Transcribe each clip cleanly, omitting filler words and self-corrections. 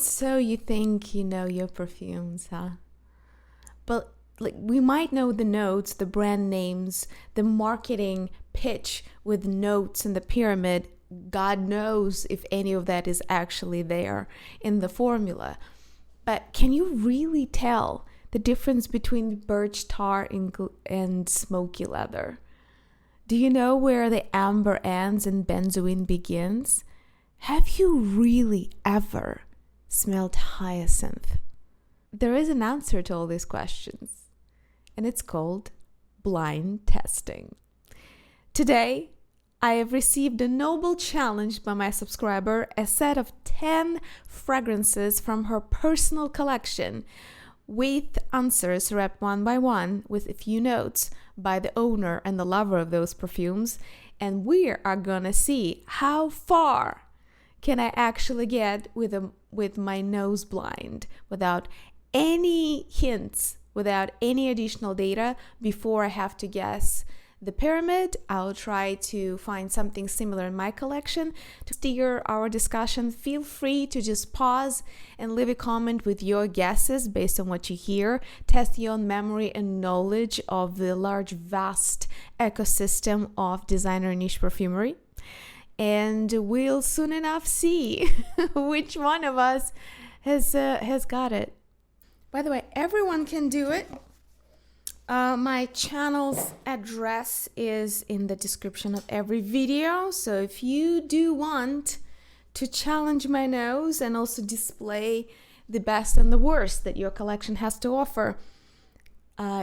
So you think you know your perfumes, huh? But like we might know the notes, the brand names, the marketing pitch with notes in the pyramid. God knows if any of that is actually there in the formula. But can you really tell the difference between birch tar and smoky leather? Do you know where the amber ends and benzoin begins? Have you really ever smelled hyacinth? There is an answer to all these questions, and it's called blind testing. Today, I have received a noble challenge by my subscriber, a set of 10 fragrances from her personal collection with answers read one by one with a few notes by the owner and the lover of those perfumes. And we are gonna see how far can I actually get with my nose blind without any hints, without any additional data before I have to guess the pyramid. I'll try to find something similar in my collection to steer our discussion. Feel free to just pause and leave a comment with your guesses based on what you hear. Test your own memory and knowledge of the large, vast ecosystem of designer niche perfumery. And we'll soon enough see which one of us has got it. By the way, everyone can do it. My channel's address is in the description of every video. So if you do want to challenge my nose and also display the best and the worst that your collection has to offer,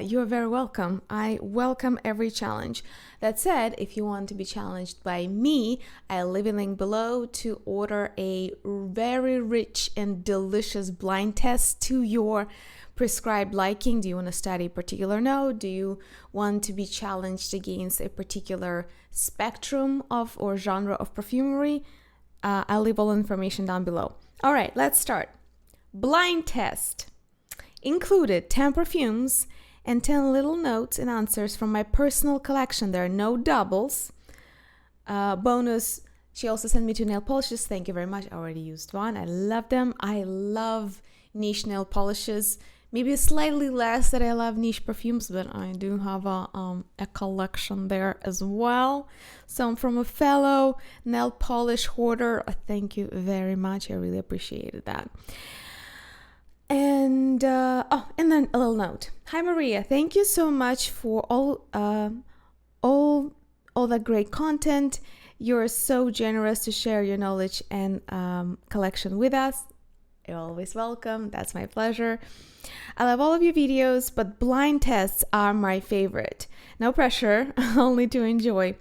you're very welcome. I welcome every challenge. That said, if you want to be challenged by me, I'll leave a link below to order a very rich and delicious blind test to your prescribed liking. Do you want to study a particular note? Do you want to be challenged against a particular spectrum of or genre of perfumery? I'll leave all information down below. All right, let's start. Blind test included 10 perfumes and 10 little notes and answers from my personal collection. There are no doubles. Bonus, she also sent me 2 nail polishes. Thank you very much. I already used one. I love them. I love niche nail polishes. Maybe slightly less that I love niche perfumes, but I do have a collection there as well. So from a fellow nail polish hoarder, thank you very much. I really appreciated that. And and then a little note. Hi Maria, thank you so much for all that great content. You're so generous to share your knowledge and collection with us. You're always welcome. That's my pleasure. I love all of your videos, but blind tests are my favorite. No pressure, only to enjoy.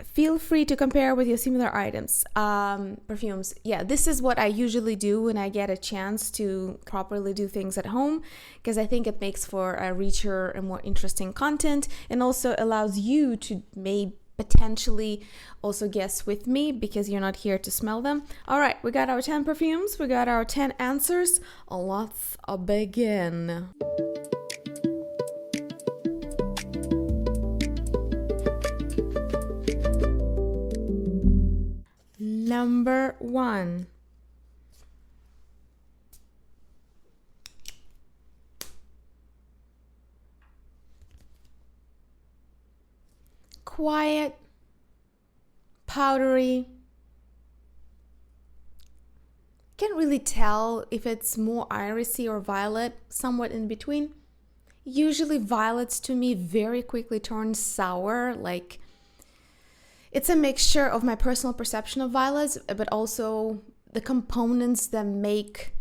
Feel free to compare with your similar items. Perfumes. Yeah, this is what I usually do when I get a chance to properly do things at home, because I think it makes for a richer and more interesting content, and also allows you to potentially also guess with me because you're not here to smell them. All right, we got our 10 perfumes, we got our 10 answers. Let's begin. Number 1. Quiet, powdery. Can't really tell if it's more irisy or violet, somewhat in between. Usually violets to me very quickly turn sour, like it's a mixture of my personal perception of violets, but also the components that make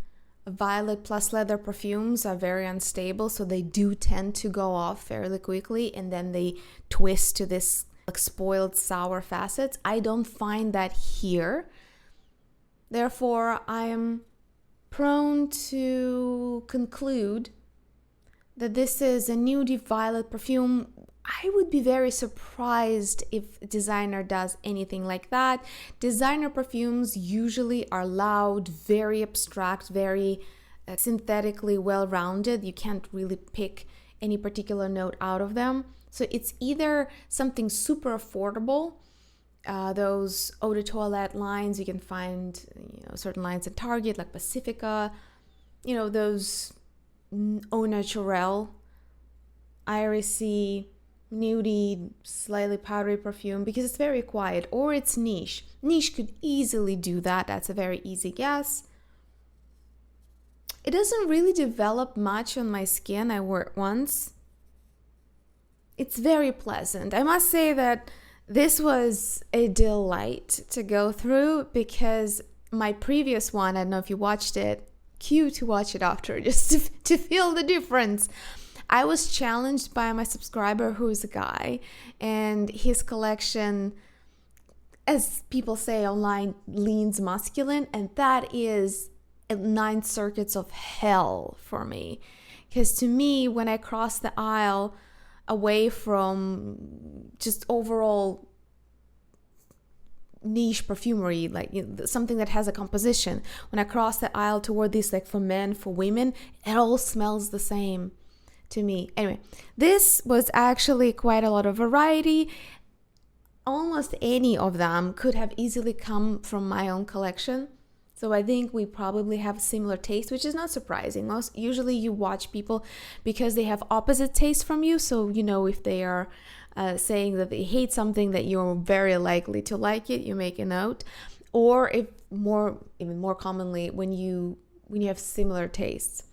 violet plus leather perfumes are very unstable, so they do tend to go off fairly quickly, and then they twist to this like spoiled sour facets. I don't find that here. Therefore, I am prone to conclude that this is a nudie violet perfume. I would be very surprised if a designer does anything like that. Designer perfumes usually are loud, very abstract, very synthetically well-rounded. You can't really pick any particular note out of them. So it's either something super affordable those eau de toilette lines. You can find certain lines at Target, like Pacifica, those au naturel, irisy, nudie, slightly powdery perfume, because it's very quiet. Or it's niche. Niche could easily do that. That's a very easy guess. It doesn't really develop much on my skin. I wore it once. It's very pleasant. I must say that this was a delight to go through, because my previous one, I don't know if you watched it, cue to watch it after just to feel the difference. I was challenged by my subscriber, who is a guy, and his collection, as people say online, leans masculine, and that is 9 circuits of hell for me. Because to me, when I cross the aisle away from just overall niche perfumery, like something that has a composition, when I cross the aisle toward this, like for men, for women, it all smells the same to me. Anyway, this was actually quite a lot of variety. Almost any of them could have easily come from my own collection. So I think we probably have similar taste, which is not surprising. Usually you watch people because they have opposite taste from you. So, if they are saying that they hate something, that you're very likely to like it, you make a note. Or if even more commonly, when you have similar tastes.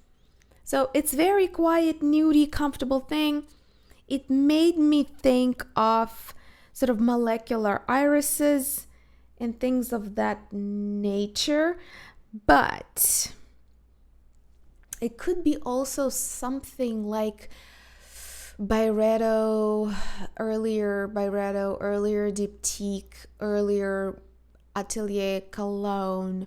So it's very quiet, nudie, comfortable thing. It made me think of sort of molecular irises and things of that nature, but it could be also something like earlier Diptyque, earlier Atelier Cologne,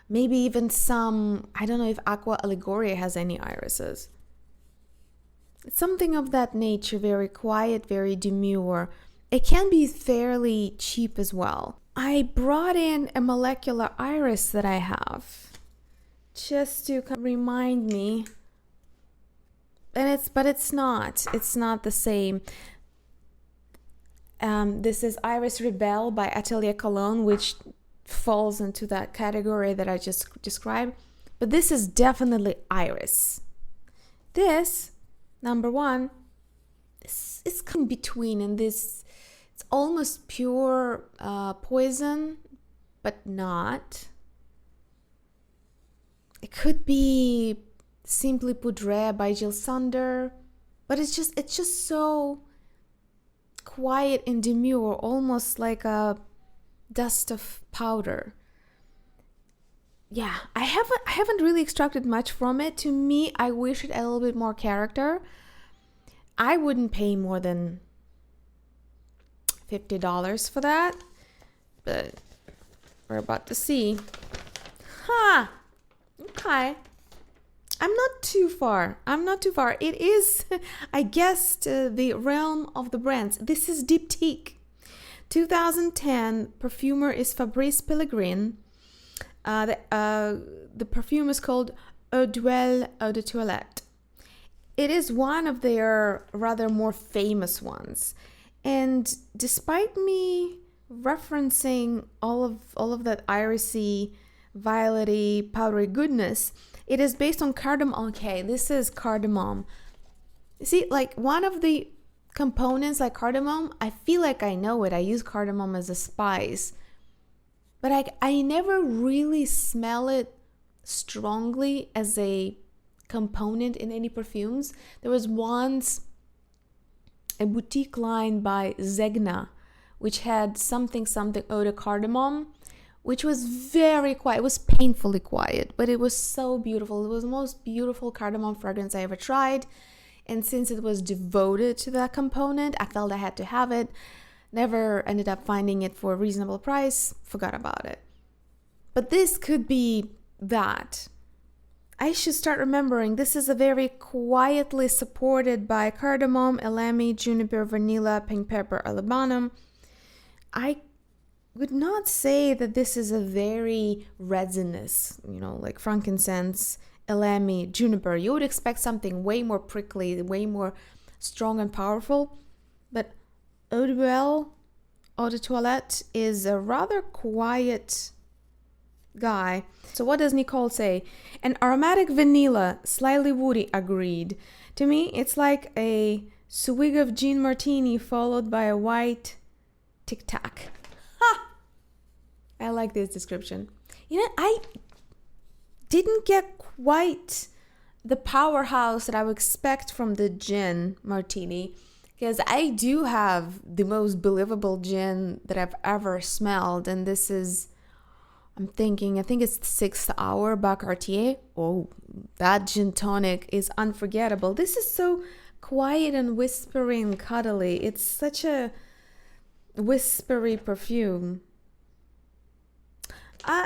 maybe even some, I don't know if Aqua Allegoria has any irises. It's something of that nature, very quiet, very demure. It can be fairly cheap as well. I brought in a molecular iris that I have just to remind me, but it's not the same. This is Iris Rebelle by Atelier Cologne, which falls into that category that I just described, but this is definitely iris. This number one is come between, and this, it's almost pure poison, but not. It could be Simply Poudre by Jill Sander, but it's just so quiet and demure, almost like a dust of powder. Yeah, I haven't really extracted much from it. To me, I wish it had a little bit more character. I wouldn't pay more than $50 for that, but we're about to see. Okay. I'm not too far. It is, I guessed, the realm of the brands. This is Diptyque. 2010, perfumer is Fabrice Pellegrin. The perfume is called Eau d'Huile Eau de Toilette. It is one of their rather more famous ones. And despite me referencing all of that irisy, violety, powdery goodness, it is based on cardamom. Okay, this is cardamom. See, like one of the components, like cardamom, I feel like I know it. I use cardamom as a spice, but I never really smell it strongly as a component in any perfumes. There was once a boutique line by Zegna, which had something eau de cardamom, which was very quiet. It was painfully quiet, but it was so beautiful. It was the most beautiful cardamom fragrance I ever tried. And since it was devoted to that component, I felt I had to have it. Never ended up finding it for a reasonable price. Forgot about it. But this could be that. I should start remembering this is a very quietly supported by cardamom, elemi, juniper, vanilla, pink pepper, olibanum. I would not say that this is a very resinous, like frankincense, elemi, juniper. You would expect something way more prickly, way more strong and powerful. But eau de Huile Eau de Toilette is a rather quiet guy. So what does Nicole say? An aromatic vanilla, slightly woody, agreed. To me, it's like a swig of gin martini followed by a white Tic Tac. Ha! I like this description. You know, I didn't get quite the powerhouse that I would expect from the gin martini, because I do have the most believable gin that I've ever smelled, and this is, I think it's the 6th Hour by Cartier. Oh, that gin tonic is unforgettable. This is so quiet and whispery and cuddly. It's such a whispery perfume.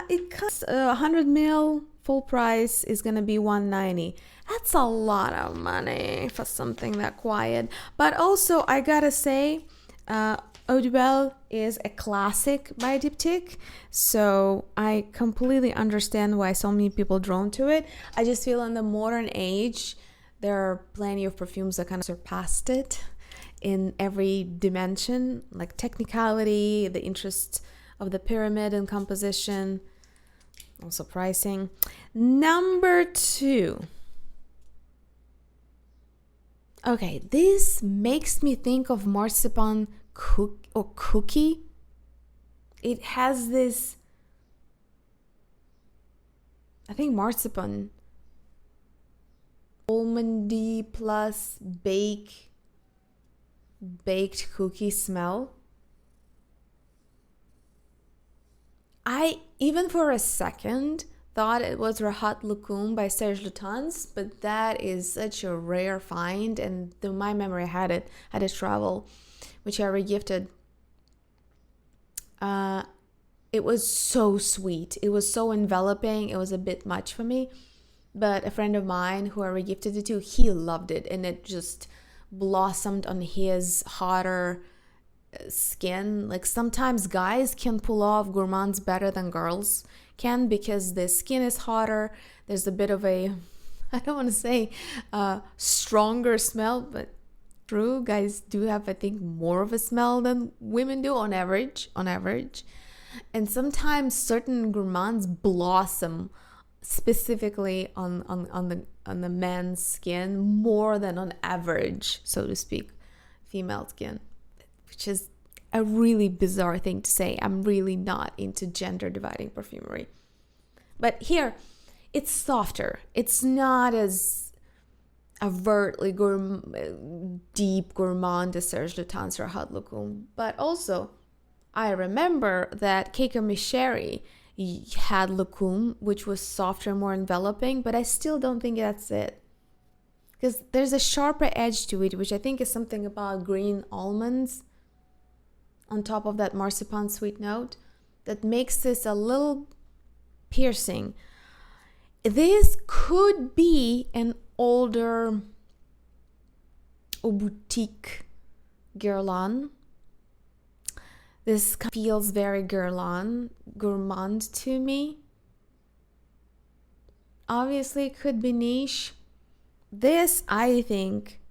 It costs 100 ml. Full price is gonna be $190. That's a lot of money for something that quiet. But also, I gotta say, Eau de Belle is a classic by Diptyque, so I completely understand why so many people drawn to it. I just feel in the modern age, there are plenty of perfumes that kind of surpassed it in every dimension, like technicality, the interest of the pyramid and composition, also pricing. Number 2. Okay, this makes me think of marzipan cookie. It has this, I think, marzipan, almondy plus baked cookie smell. I, even for a second, thought it was Rahat Lukum by Serge Lutens, but that is such a rare find, and through my memory had a travel, which I regifted. It was so sweet. It was so enveloping. It was a bit much for me, but a friend of mine who I regifted it to, he loved it, and it just blossomed on his hotter skin. Like, sometimes guys can pull off gourmands better than girls can, because the skin is hotter. There's a bit of a, I don't want to say stronger smell, but true, guys do have, I think, more of a smell than women do on average. And sometimes certain gourmands blossom specifically on the man's skin more than on average, so to speak, female skin, which is a really bizarre thing to say. I'm really not into gender dividing perfumery. But here, it's softer. It's not as overtly deep gourmand as Serge Lutens or Rahat Lukum. But also, I remember that Keiko Micheri had Lukum, which was softer and more enveloping, but I still don't think that's it. Because there's a sharper edge to it, which I think is something about green almonds on top of that marzipan sweet note that makes this a little piercing. This could be an older boutique Guerlain. This feels very gourmand to me. Obviously, it could be niche. This, I think,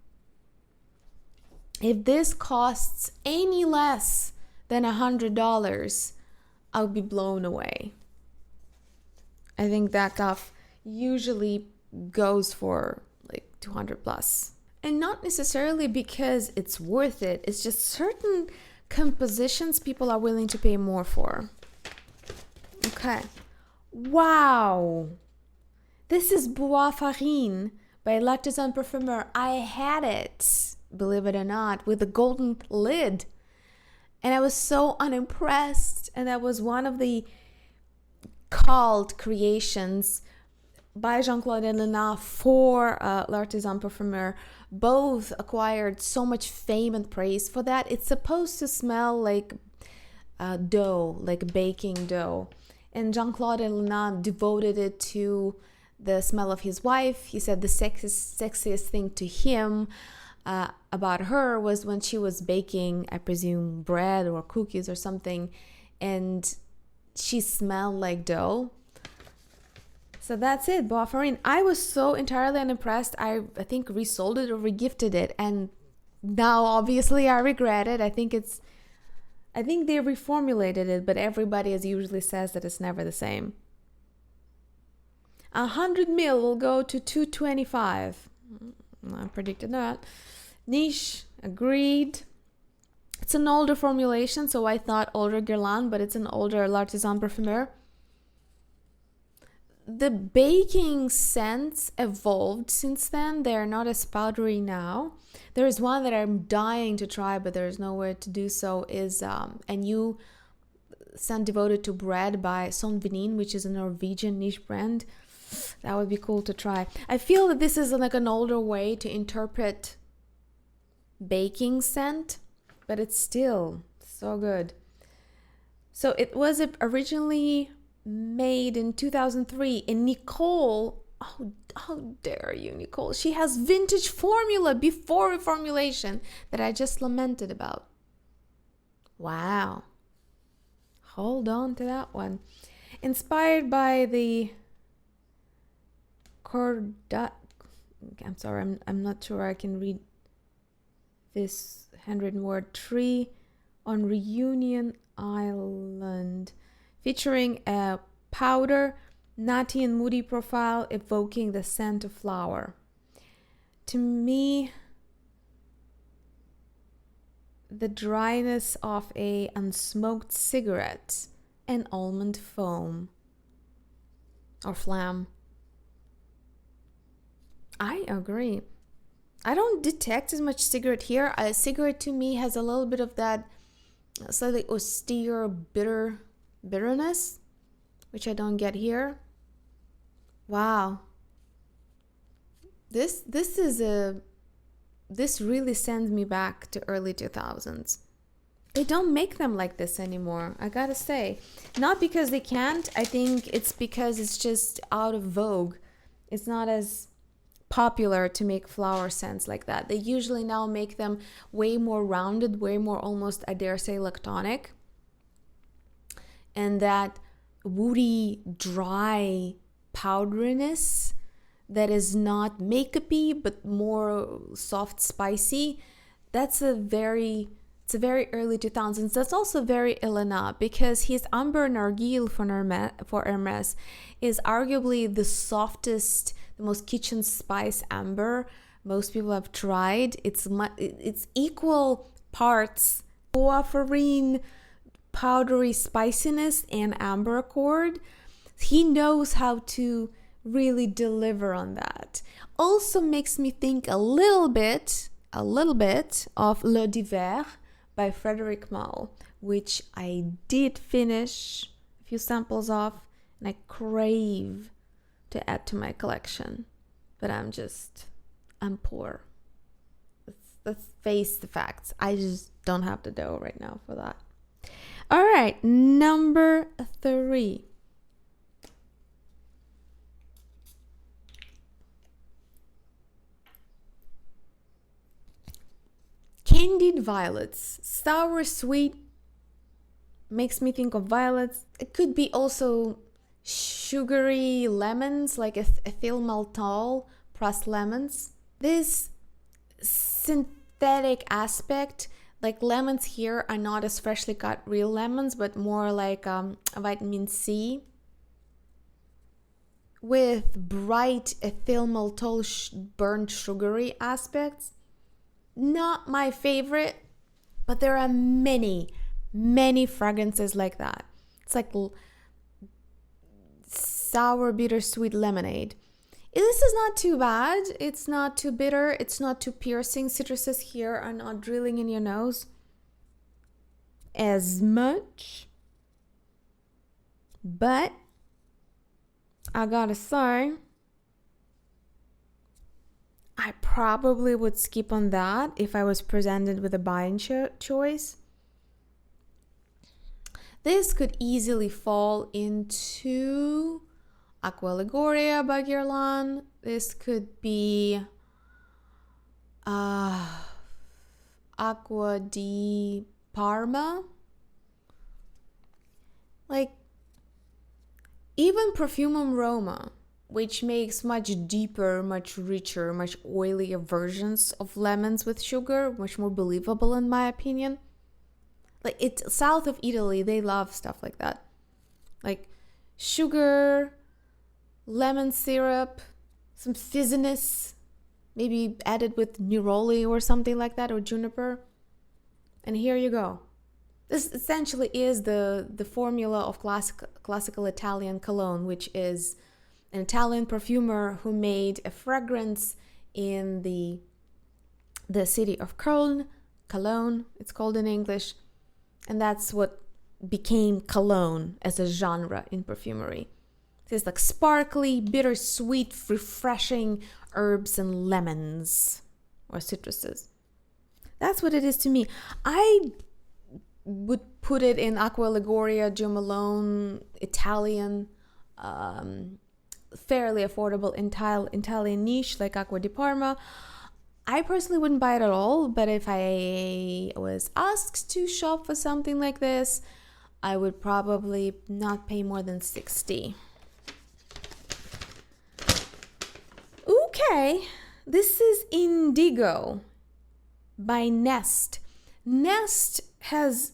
if this costs any less than $100, I'll be blown away. I think that stuff usually goes for like 200 plus. And not necessarily because it's worth it. It's just certain compositions people are willing to pay more for. Okay. Wow. This is Bois Farine by L'Artisan Parfumeur. I had it, believe it or not, with a golden lid. And I was so unimpressed. And that was one of the cult creations by Jean-Claude and Lena for L'Artisan Parfumeur. Both acquired so much fame and praise for that. It's supposed to smell like dough, like baking dough. And Jean-Claude and Lena devoted it to the smell of his wife. He said the sexiest thing to him about her was when she was baking, I presume, bread or cookies or something, and she smelled like dough. So that's it, Bois Farine. I was so entirely unimpressed. I think resold it or regifted it, and now obviously I regret it. I think it's I think they reformulated it, but everybody as usually says that it's never the same. 100 ml will go to 225. I predicted that. Niche, agreed. It's an older formulation, so I thought older Guerlain, but it's an older L'Artisan Parfumeur. The baking scents evolved since then. They're not as powdery now. There is one that I'm dying to try, but there's nowhere to do so, is a new scent devoted to bread by Son Venin, which is a Norwegian niche brand. That would be cool to try. I feel that this is like an older way to interpret baking scent, but it's still so good. So it was originally made in 2003, and Nicole, how dare you, Nicole, she has vintage formula before reformulation that I just lamented about. Wow, hold on to that one. Inspired by the I'm sorry, I'm not sure I can read this handwritten word. Tree on Reunion Island, featuring a powder, nutty and moody profile evoking the scent of flower. To me, the dryness of a unsmoked cigarette and almond foam or flam. I agree. I don't detect as much cigarette here. A cigarette to me has a little bit of that slightly austere, bitterness, which I don't get here. Wow. This really sends me back to early 2000s. They don't make them like this anymore, I gotta say. Not because they can't. I think it's because it's just out of vogue. It's not as popular to make flower scents like that. They usually now make them way more rounded, way more almost, I dare say, lactonic. And that woody, dry powderiness that is not makeup-y but more soft, spicy, it's a very early 2000s. That's also very Elena, because his Amber Narguil for Hermes is arguably the softest, the most kitchen spice amber most people have tried. It's equal parts bois powdery spiciness and amber accord. He knows how to really deliver on that. Also makes me think a little bit of Le Diver by Frederic Malle, which I did finish a few samples of, and I crave to add to my collection, but I'm poor. Let's face the facts. I just don't have the dough right now for that. All right, number 3. Candied violets, sour, sweet, makes me think of violets. It could be also sugary lemons, like ethyl maltol, pressed lemons. This synthetic aspect, like lemons here are not as freshly cut real lemons, but more like vitamin C with bright ethyl maltol burnt sugary aspects. Not my favorite, but there are many fragrances like that. It's like sour, bittersweet lemonade. This is not too bad. It's not too bitter. It's not too piercing. Citruses here are not drilling in your nose as much. But I gotta say, I probably would skip on that if I was presented with a buying choice. This could easily fall into Aqua Liguria by Guerlain. This could be Aqua di Parma. Like, even Perfume Roma, which makes much deeper, much richer, much oilier versions of lemons with sugar, much more believable in my opinion. Like, it's south of Italy, they love stuff like that. Like sugar, lemon syrup, some fizziness, maybe added with neroli or something like that, or juniper. And here you go. This essentially is the formula of classical Italian cologne, which is an Italian perfumer who made a fragrance in the city of Cologne, it's called in English. And that's what became cologne as a genre in perfumery. It's like sparkly, bittersweet, refreshing herbs and lemons or citruses. That's what it is to me. I would put it in Acqua Liguria, Jo Malone, Italian, fairly affordable Italian niche like Acqua di Parma. I personally wouldn't buy it at all, but if I was asked to shop for something like this, I would probably not pay more than 60. Okay, this is Indigo by Nest. Nest has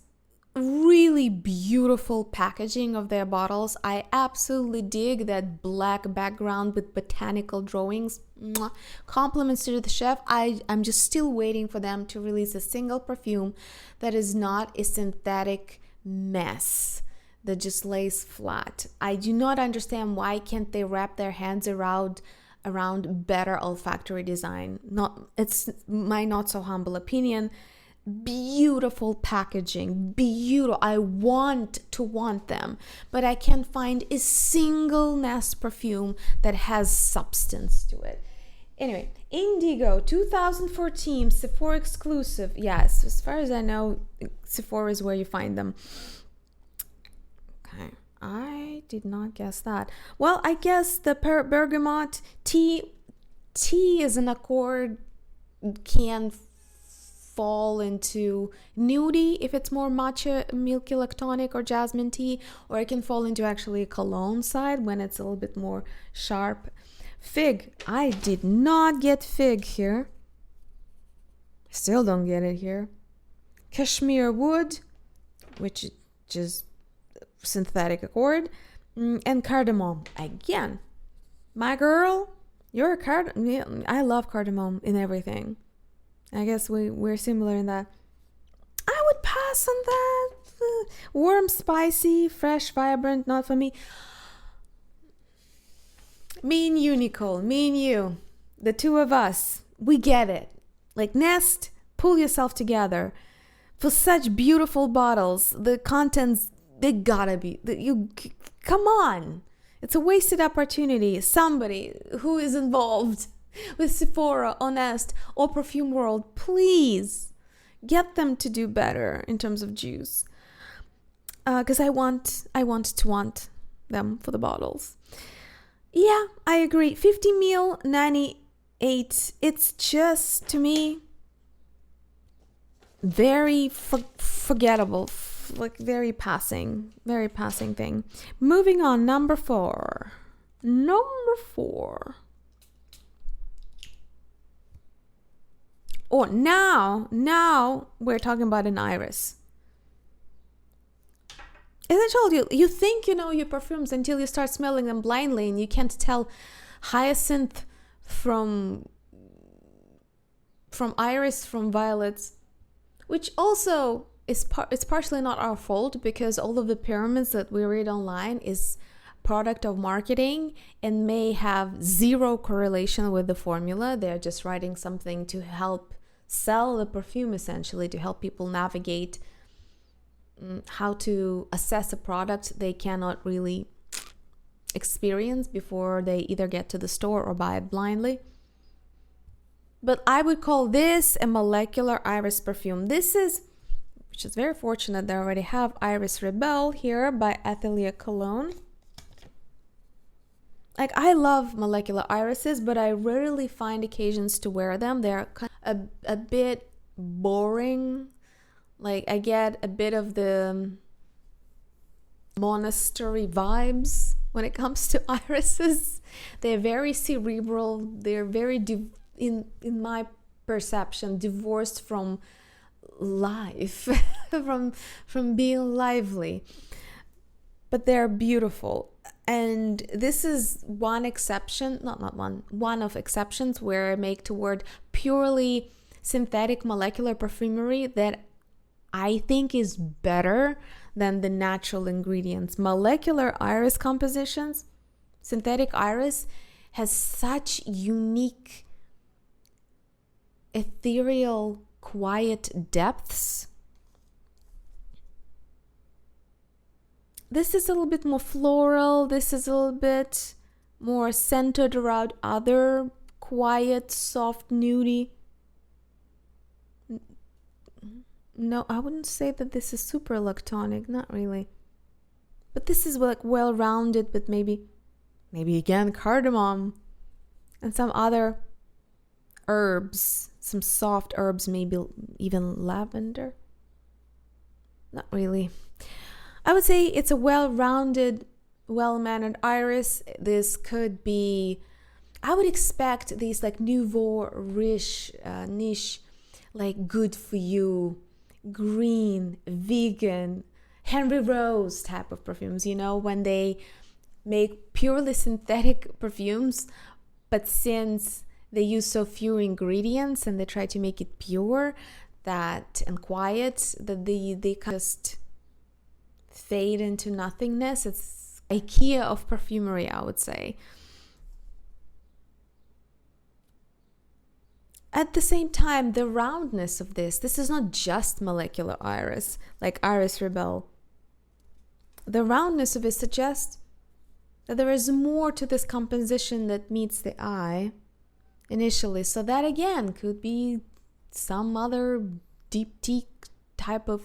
really beautiful packaging of their bottles. I absolutely dig that black background with botanical drawings. Mwah. Compliments to the chef. I'm just still waiting for them to release a single perfume that is not a synthetic mess that just lays flat. I do not understand why can't they wrap their hands around better olfactory design. It's my not so humble opinion. Beautiful packaging, beautiful. I want them, but I can't find a single Nest perfume that has substance to it. Anyway, Indigo 2014 Sephora exclusive. Yes, as far as I know, Sephora is where you find them. Okay, I did not guess that. Well, I guess the bergamot tea is an accord, can fall into nudie if it's more matcha, milky lactonic, or jasmine tea, or it can fall into actually a cologne side when it's a little bit more sharp. Fig. I did not get fig here. Still don't get it here. Cashmere wood, which is synthetic accord, and cardamom. Again, my girl, you're a cardamom. I love cardamom in everything. I guess we're similar in that. I would pass on that. Warm, spicy, fresh, vibrant, not for me. Me and you, Nicole, me and you, the two of us, we get it. Like Nest, pull yourself together. For such beautiful bottles, the contents, they gotta be, come on. It's a wasted opportunity. Somebody who is involved with Sephora, Honest, or Perfume World, please get them to do better in terms of juice. Because I want them for the bottles. Yeah, I agree. 50 ml, 98. It's just, to me, very forgettable, like very passing thing. Moving on, number four. Oh, now we're talking about an iris. As I told you, you think you know your perfumes until you start smelling them blindly and you can't tell hyacinth from iris from violets, which also is it's partially not our fault because all of the pyramids that we read online is product of marketing and may have zero correlation with the formula. They're just writing something to help sell the perfume, essentially, to help people navigate how to assess a product they cannot really experience before they either get to the store or buy it blindly. But I would call this a molecular iris perfume. Which is very fortunate, they already have Iris Rebelle here by Atelier Cologne. Like, I love molecular irises, but I rarely find occasions to wear them. They're kind of a bit boring. Like, I get a bit of the monastery vibes when it comes to irises. They're very cerebral. They're very, in my perception, divorced from life, from being lively. But they're beautiful. And this is one exception, not one of exceptions where I make toward purely synthetic molecular perfumery that I think is better than the natural ingredients. Molecular iris compositions, synthetic iris has such unique, ethereal, quiet depths. This is a little bit more floral. This is a little bit more centered around other quiet, soft, nudie. No, I wouldn't say that this is super electronic, not really. But this is like well-rounded, but maybe again cardamom and some other herbs, some soft herbs, maybe even lavender. Not really. I would say it's a well-rounded, well-mannered iris. This could be, I would expect these like nouveau riche, niche, like good for you, green, vegan, Henry Rose type of perfumes, you know, when they make purely synthetic perfumes, but since they use so few ingredients and they try to make it pure that and quiet, that they just fade into nothingness. It's IKEA of perfumery, I would say. At the same time, the roundness of this is not just molecular iris, like Iris Rebelle. The roundness of it suggests that there is more to this composition that meets the eye initially. So that again could be some other diptyque type of,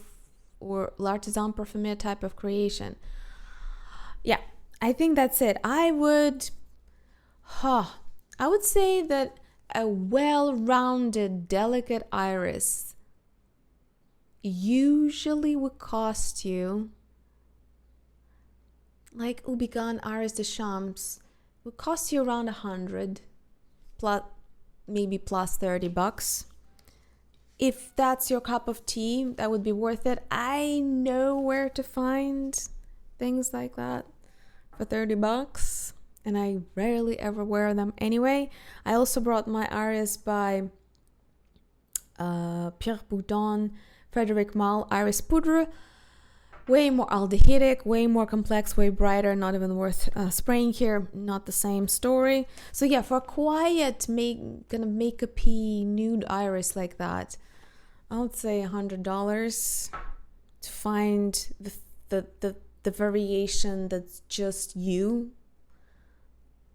or l'artisan parfumeur type of creation. Yeah, I think that's it. I would say that a well-rounded, delicate iris usually would cost you, like Ubigan Iris de Champs, would cost you around 100 plus, maybe plus $30. If that's your cup of tea, that would be worth it. I know where to find things like that for $30, and I rarely ever wear them anyway. I also brought my iris by Pierre Boudon, Frederic Malle Iris Poudre. Way more aldehydic, way more complex, way brighter, not even worth spraying here. Not the same story. So yeah, for a quiet, kind of makeup-y nude iris like that, I would say $100 to find the variation that's just you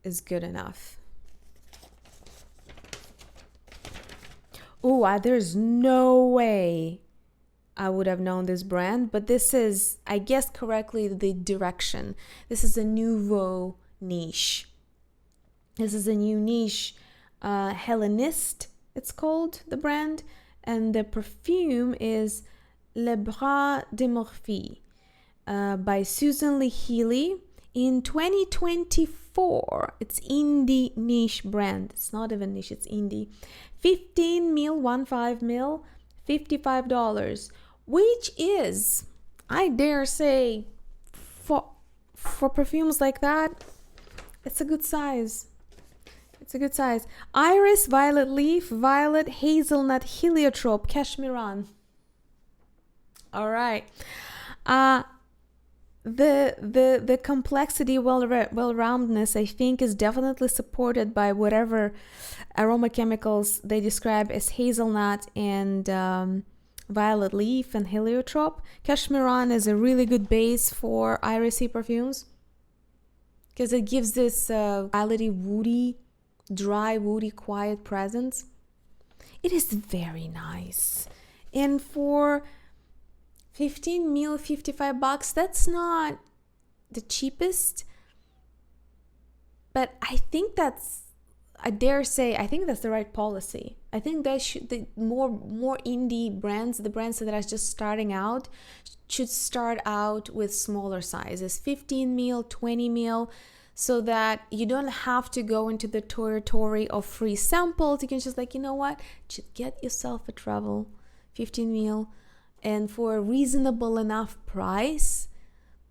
is good enough. Oh, there's no way I would have known this brand, but this is, I guessed correctly, the direction. This is a nouveau niche. This is a new niche, Hellenist, it's called, the brand, and the perfume is Le Bras de Morphe by Susan Lee Healy in 2024. It's indie niche brand. It's not even niche, it's indie. 15 mil, 15 mil, $55. Which is, I dare say, for perfumes like that, it's a good size. It's a good size. Iris, violet leaf, violet, hazelnut, heliotrope, cashmeran. All right. The complexity, well-roundedness, I think, is definitely supported by whatever aroma chemicals they describe as hazelnut and violet leaf and heliotrope. Cashmeran is a really good base for irisy perfumes because it gives this violet-y, woody, dry, woody, quiet presence. It is very nice. And for 15 mil, $55, that's not the cheapest, but I think that's, I dare say, I think that's the right policy. I think that the more indie brands, the brands that are just starting out, should start out with smaller sizes, 15 mil, 20 mil, so that you don't have to go into the territory of free samples. You can just, like, you know what, just get yourself a travel 15 mil, and for a reasonable enough price,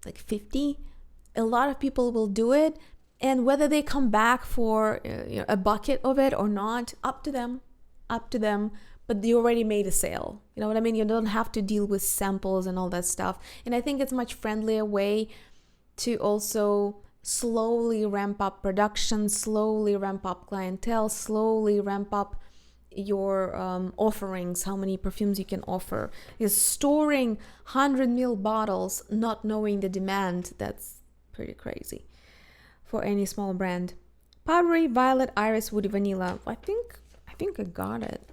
like 50, a lot of people will do it. And whether they come back for a bucket of it or not, up to them. But you already made a sale. You know what I mean? You don't have to deal with samples and all that stuff. And I think it's a much friendlier way to also slowly ramp up production, slowly ramp up clientele, slowly ramp up your offerings, how many perfumes you can offer. Is storing 100 ml bottles, not knowing the demand, that's pretty crazy for any small brand. Powdery Violet Iris Woody Vanilla. I think I got it.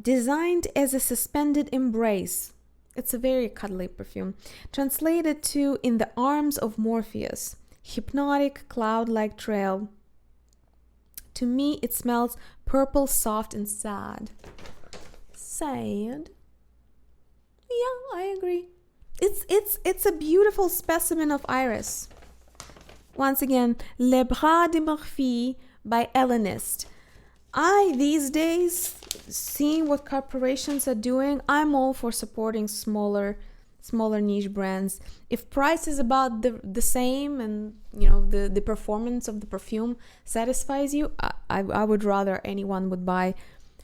Designed as a suspended embrace. It's a very cuddly perfume. Translated to In the Arms of Morpheus. Hypnotic cloud-like trail. To me, it smells purple, soft, and sad. Sad? Yeah, I agree. It's a beautiful specimen of iris. Once again, Les Bras de Morphe by Ellenist. These days, seeing what corporations are doing, I'm all for supporting smaller niche brands. If price is about the same and the performance of the perfume satisfies you, I would rather anyone would buy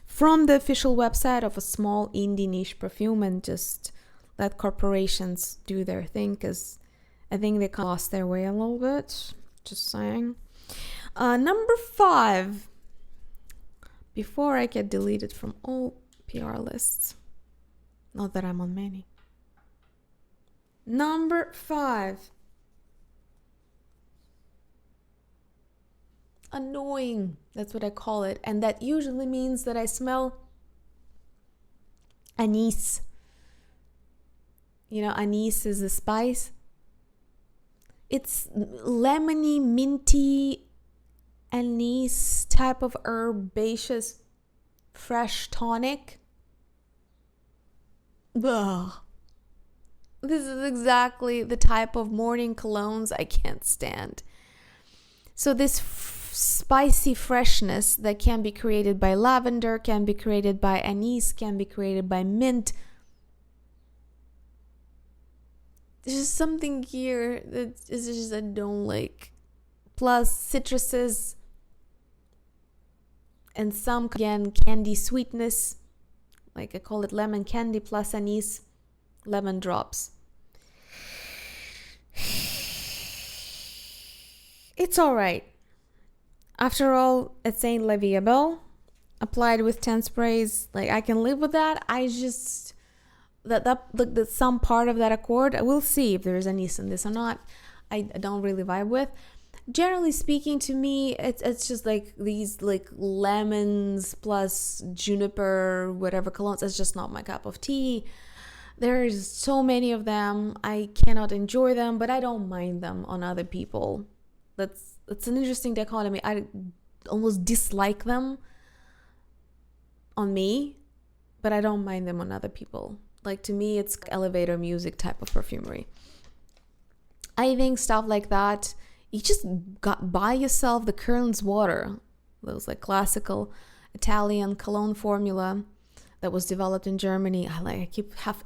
from the official website of a small indie niche perfume and just let corporations do their thing, because I think they lost their way a little bit. Just saying. Number 5. Before I get deleted from all PR lists. Not that I'm on many. Number 5. Annoying. That's what I call it. And that usually means that I smell anise. Anise is a spice. It's lemony, minty, anise type of herbaceous, fresh tonic. Ugh. This is exactly the type of morning colognes I can't stand. So this spicy freshness that can be created by lavender, can be created by anise, can be created by mint. There's just something here that is just I don't like. Plus citruses and some, again, candy sweetness. Like I call it lemon candy plus anise, lemon drops. It's alright. After all, it's Saint Leviable. Applied with 10 sprays. Like I can live with that. I just... that some part of that accord, we'll see if there's anise in this or not. I don't really vibe with. Generally speaking, to me, it's just like these like lemons plus juniper, whatever colognes. It's just not my cup of tea. There's so many of them. I cannot enjoy them, but I don't mind them on other people. That's an interesting dichotomy. I almost dislike them on me, but I don't mind them on other people. Like to me, it's elevator music type of perfumery. I think stuff like that, you just buy yourself the Kern's water. Those like classical Italian cologne formula that was developed in Germany. I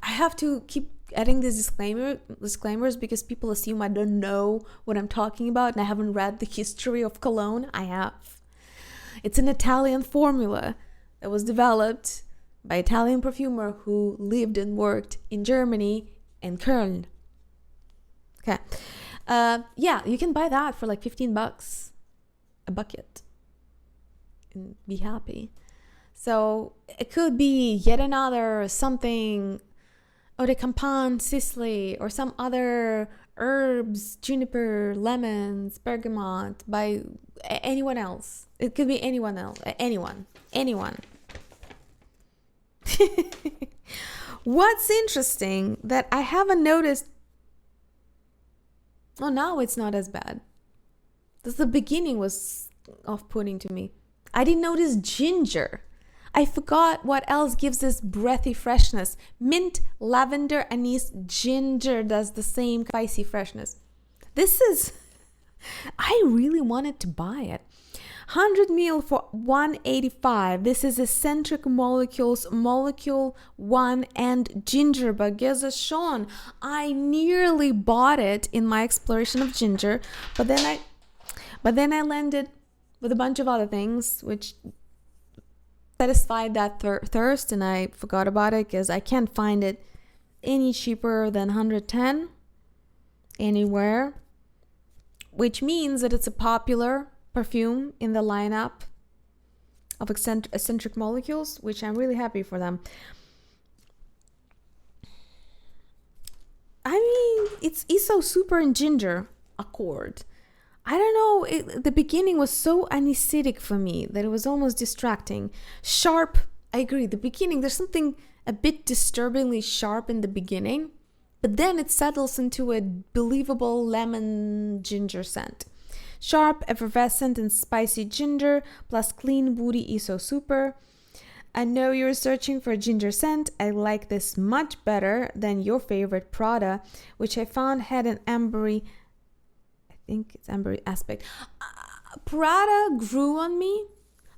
have to keep adding these disclaimers because people assume I don't know what I'm talking about and I haven't read the history of cologne. I have. It's an Italian formula that was developed by Italian perfumer who lived and worked in Germany and Köln. Okay. Yeah, you can buy that for like $15 a bucket and be happy. So it could be yet another something eau de campagne, Sicily, or some other herbs, juniper, lemons, bergamot by anyone else. It could be anyone else. Anyone. What's interesting that I haven't noticed. Oh, now it's not as bad. The beginning was off-putting to me. I didn't notice ginger. I forgot what else gives this breathy freshness. Mint, lavender, anise, ginger does the same spicy freshness. I really wanted to buy it. 100 ml for 185. This is Eccentric Molecules Molecule 1 and Ginger by Geza Sean. I nearly bought it in my exploration of ginger, but then I landed with a bunch of other things which satisfied that thirst, and I forgot about it because I can't find it any cheaper than 110 anywhere, which means that it's a popular perfume in the lineup of eccentric molecules, which I'm really happy for them. I mean, it's Iso Super and Ginger Accord. I don't know, the beginning was so anesthetic for me that it was almost distracting. Sharp, I agree. The beginning, there's something a bit disturbingly sharp in the beginning, but then it settles into a believable lemon ginger scent. Sharp, effervescent, and spicy ginger plus clean booty Iso Super. I know you're searching for a ginger scent. I like this much better than your favorite Prada, which I found had an ambery, I think it's ambery aspect. Prada grew on me.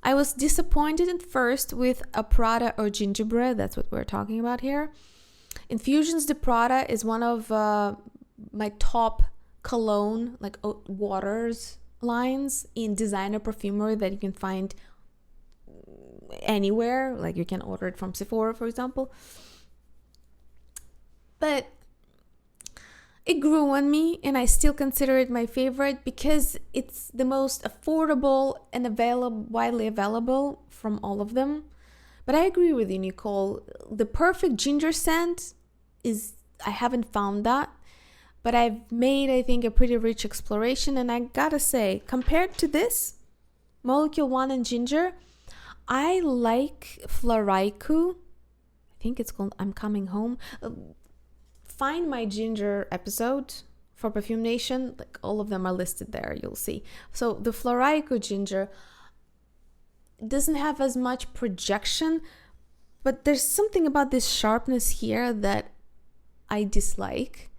I was disappointed at first with a Prada or gingerbread. That's what we're talking about here. Infusions de Prada is one of my top cologne, like waters lines in designer perfumery that you can find anywhere. Like you can order it from Sephora, for example. But it grew on me, and I still consider it my favorite because it's the most affordable and widely available from all of them. But I agree with you, Nicole. The perfect ginger scent I haven't found that. But I've made, I think, a pretty rich exploration. And I gotta say, compared to this, Molecule 1 and Ginger, I like Floraiku. I think it's called I'm Coming Home. Find my ginger episode for Perfume Nation. Like all of them are listed there, you'll see. So the Floraiku ginger doesn't have as much projection, but there's something about this sharpness here that I dislike.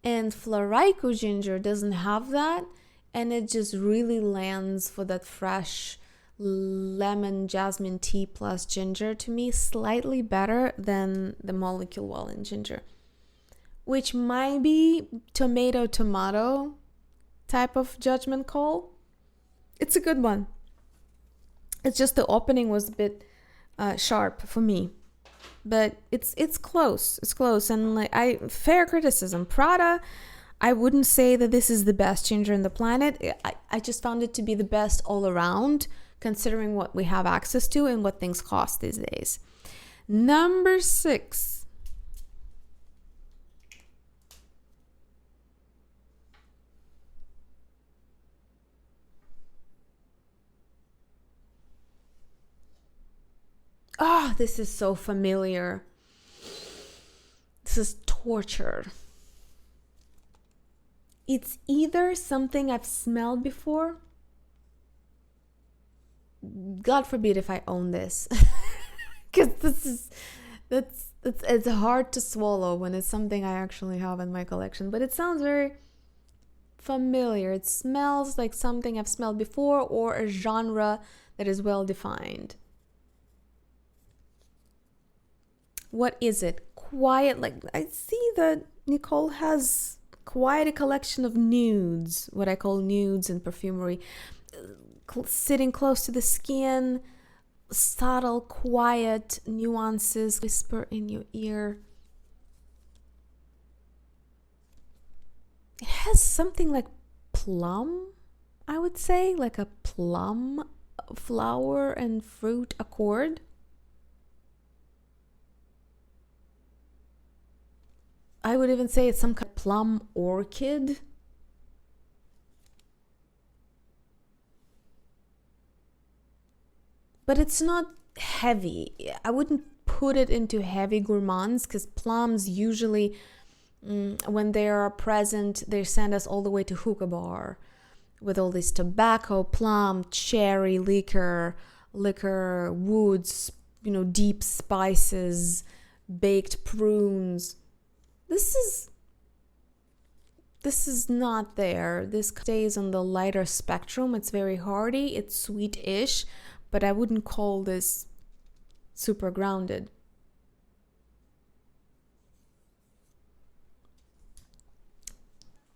And Floraiku ginger doesn't have that, and it just really lands for that fresh lemon jasmine tea plus ginger to me slightly better than the Molecule 1 and Ginger, which might be tomato type of judgment call. It's a good one. It's just the opening was a bit sharp for me, but it's close. It's close, and like fair criticism. Prada, I wouldn't say that this is the best ginger in the planet. I just found it to be the best all around, considering what we have access to and what things cost these days. Number 6. Oh, this is so familiar. This is torture. It's either something I've smelled before. God forbid if I own this. Because it's hard to swallow when it's something I actually have in my collection. But it sounds very familiar. It smells like something I've smelled before, or a genre that is well defined. What is it? Quiet, like I see that Nicole has quite a collection of nudes, what I call nudes in perfumery, sitting close to the skin, subtle, quiet nuances, whisper in your ear. It has something like plum, I would say, like a plum flower and fruit accord. I would even say it's some kind of plum orchid. But it's not heavy. I wouldn't put it into heavy gourmands, because plums usually, when they are present, they send us all the way to hookah bar with all this tobacco, plum, cherry, liquor, woods, deep spices, baked prunes. This this is not there. This stays on the lighter spectrum. It's very hearty, it's sweet-ish, but I wouldn't call this super grounded.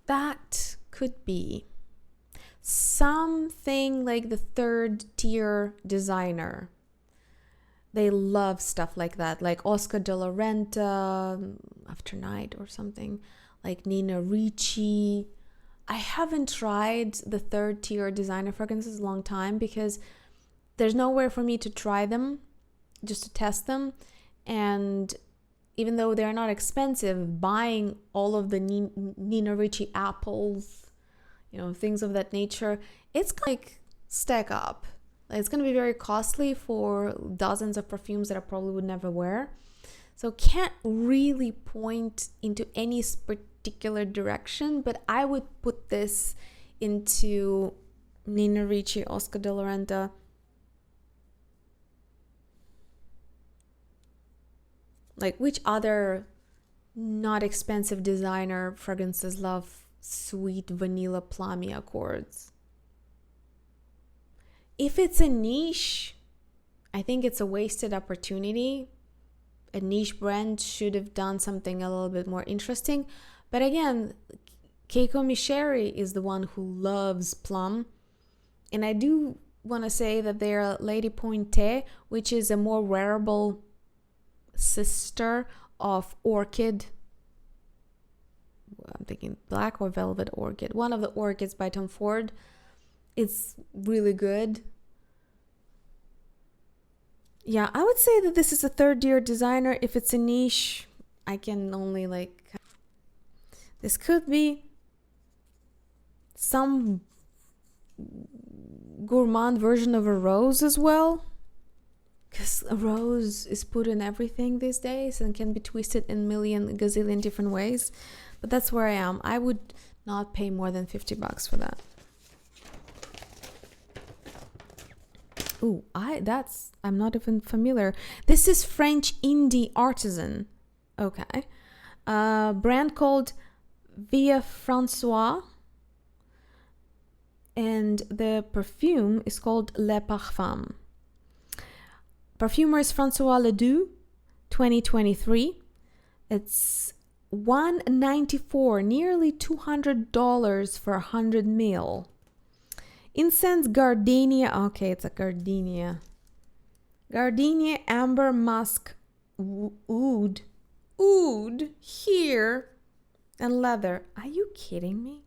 That could be something like the third tier designer. They love stuff like that, like Oscar de la Renta, After Night or something, like Nina Ricci. I haven't tried the third tier designer fragrances a long time because there's nowhere for me to try them, just to test them. And even though they're not expensive, buying all of the Nina Ricci apples, things of that nature, it's like stack up. It's going to be very costly for dozens of perfumes that I probably would never wear. So can't really point into any particular direction, but I would put this into Nina Ricci, Oscar de la Renta. Like, which other not expensive designer fragrances love sweet vanilla plummy accords? If it's a niche, I think it's a wasted opportunity. A niche brand should have done something a little bit more interesting. But again, Keiko Misheri is the one who loves plum. And I do want to say that they're Lady Pointe, which is a more wearable sister of Orchid. I'm thinking Black or Velvet Orchid. One of the Orchids by Tom Ford. It's really good. Yeah, I would say that this is a third tier designer. If it's a niche, I can only this could be some gourmand version of a rose as well. Because a rose is put in everything these days and can be twisted in gazillion different ways. But that's where I am. I would not pay more than $50 for that. Ooh, I'm not even familiar. This is French indie artisan. Okay. Brand called Via Francois. And the perfume is called Le Parfum. Perfumer is Francois Ledoux, 2023. It's $194, nearly $200 for 100 ml. Incense Gardenia. Okay, it's a Gardenia. Gardenia Amber Musk Oud here and leather. Are you kidding me?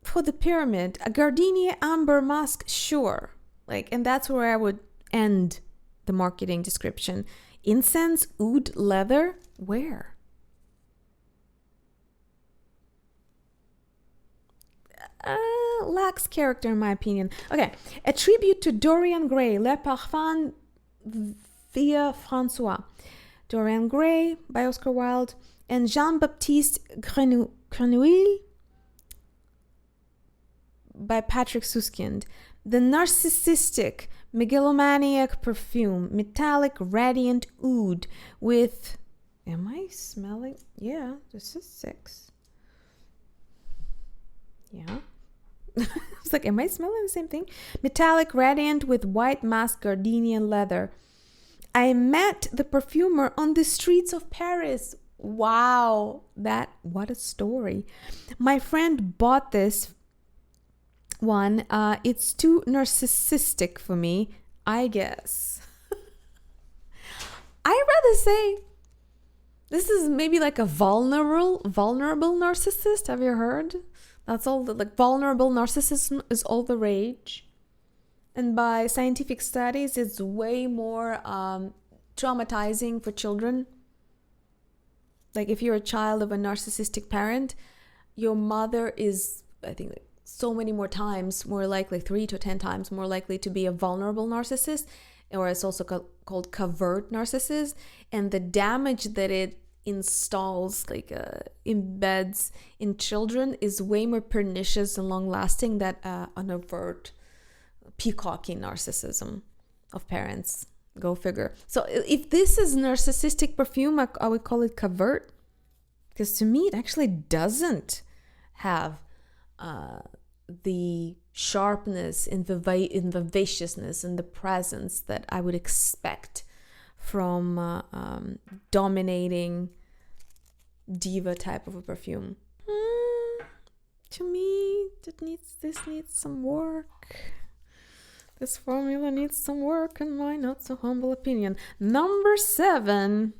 For the pyramid, a Gardenia Amber Musk, sure. And that's where I would end the marketing description. Incense Oud leather, where? Lacks character in my opinion. Okay, a tribute to Dorian Gray, Le Parfum Via Francois. Dorian Gray by Oscar Wilde and Jean-Baptiste Grenouille by Patrick Suskind. The narcissistic megalomaniac perfume, metallic radiant oud with, am I smelling? Yeah, this is 6. Yeah. I was like, am I smelling the same thing? Metallic radiant with white mask gardenian leather. I met the perfumer on the streets of Paris. Wow, what a story. My friend bought this one. It's too narcissistic for me, I guess. I'd rather say this is maybe like a vulnerable narcissist. Have you heard? That's all vulnerable narcissism is all the rage. And by scientific studies, it's way more traumatizing for children. If you're a child of a narcissistic parent, your mother is, I think, so many more times more likely, 3 to 10 times more likely to be a vulnerable narcissist, or it's also called covert narcissist. And the damage that it installs, embeds in children is way more pernicious and long-lasting than an overt peacocky narcissism of parents. Go figure. So if this is narcissistic perfume, I would call it covert, because to me it actually doesn't have the sharpness and the vivaciousness and the presence that I would expect from dominating diva type of a perfume. To me, this needs some work. This formula needs some work, in my not so humble opinion. Number 7.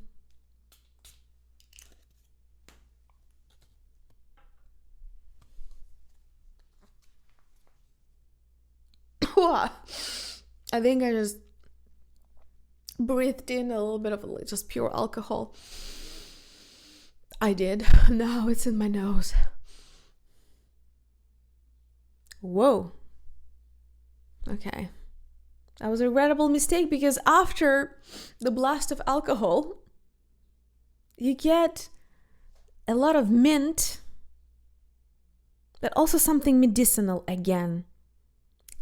I think I just breathed in a little bit of just pure alcohol. I did. Now it's in my nose. Whoa. Okay. That was a regrettable mistake, because after the blast of alcohol, you get a lot of mint, but also something medicinal again.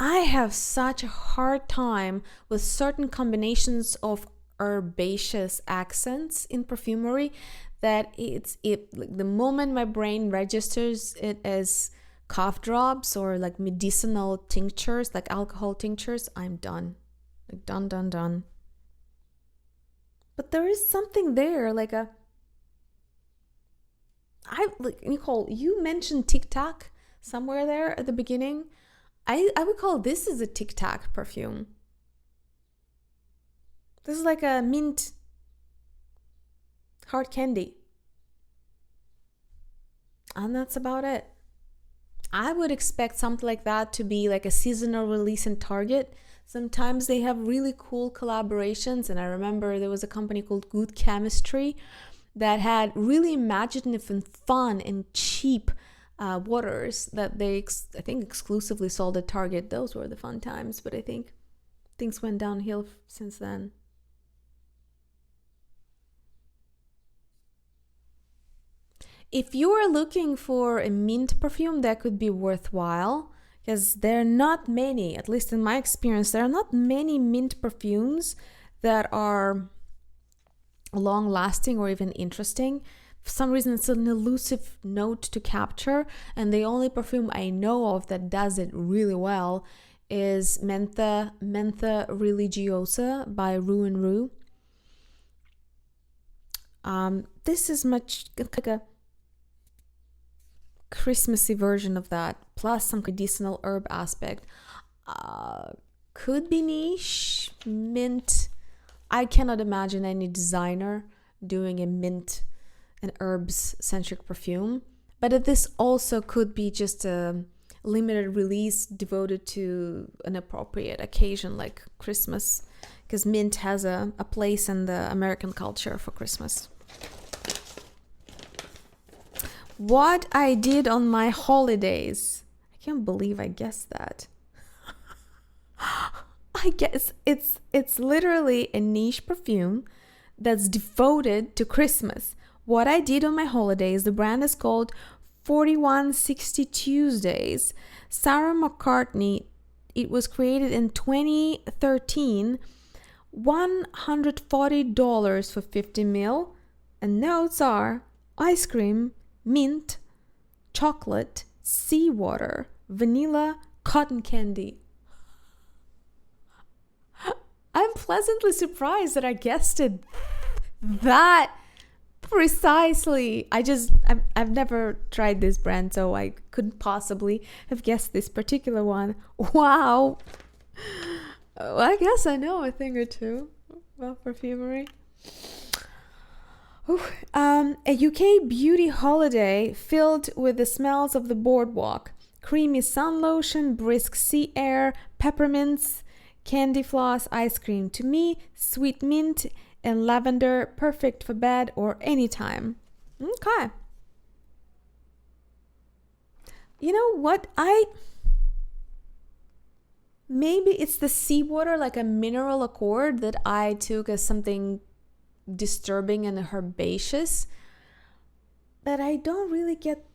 I have such a hard time with certain combinations of herbaceous accents in perfumery that like the moment my brain registers it as cough drops or like medicinal tinctures, like alcohol tinctures, I'm done. Like done. But there is something there, like Nicole, you mentioned Tic Tac somewhere there at the beginning. I would call this is a Tic Tac perfume. This is like a mint hard candy. And that's about it. I would expect something like that to be like a seasonal release in Target. Sometimes they have really cool collaborations, and I remember there was a company called Good Chemistry that had really imaginative and fun and cheap waters that they I think exclusively sold at Target. Those were the fun times, but I think things went downhill since then. If you are looking for a mint perfume, that could be worthwhile, because there are not many, at least in my experience, there are not many mint perfumes that are long-lasting or even interesting. For some reason, it's an elusive note to capture, and the only perfume I know of that does it really well is Mentha Religiosa by Rue & Rue. This is much like a Christmassy version of that, plus some medicinal herb aspect. Could be niche. Mint. I cannot imagine any designer doing a mint and herbs centric perfume, but this also could be just a limited release devoted to an appropriate occasion like Christmas, because mint has a place in the American culture for Christmas. What I did on my holidays. I can't believe I guessed that. I guess it's literally a niche perfume that's devoted to Christmas. What I did on my holidays, the brand is called 4160 Tuesdays. Sarah McCartney, it was created in 2013, $140 for 50 ml, and notes are ice cream, mint, chocolate, seawater, vanilla, cotton candy. I'm pleasantly surprised that I guessed it that precisely. I've never tried this brand, so I couldn't possibly have guessed this particular one. Wow. Well, I guess I know a thing or two about perfumery. A UK beauty holiday filled with the smells of the boardwalk. Creamy sun lotion, brisk sea air, peppermints, candy floss, ice cream. To me, sweet mint and lavender, perfect for bed or anytime. Okay. You know what? Maybe it's the seawater, like a mineral accord, that I took as something disturbing and herbaceous, but I don't really get.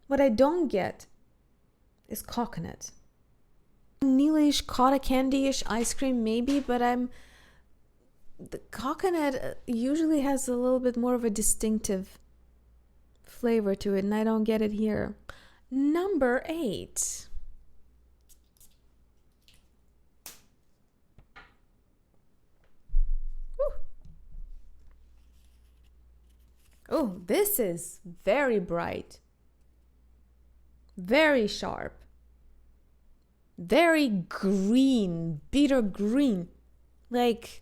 What I don't get is coconut. Neelish, cotton candy-ish ice cream maybe, but I'm the coconut usually has a little bit more of a distinctive flavor to it, and I don't get it here. Number 8. Oh, this is very bright, very sharp, very green, bitter green, like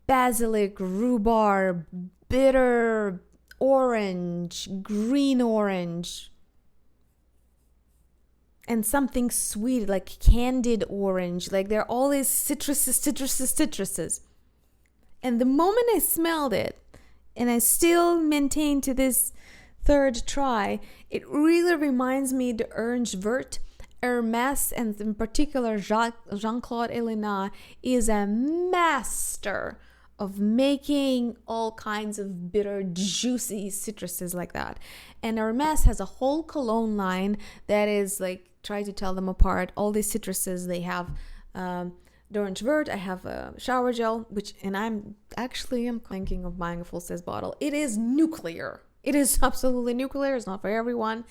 basilic, rhubarb, bitter orange, green orange, and something sweet like candied orange. Like they're all these citruses. And the moment I smelled it, and I still maintain to this third try, it really reminds me the Orange Vert. Hermes, and in particular Jean-Claude Elena, is a master of making all kinds of bitter, juicy citruses like that. And Hermes has a whole cologne line that is like, try to tell them apart. All these citruses, they have the Orange Vert, I have a shower gel, I'm thinking of buying a full size bottle. It is nuclear. It is absolutely nuclear. It's not for everyone.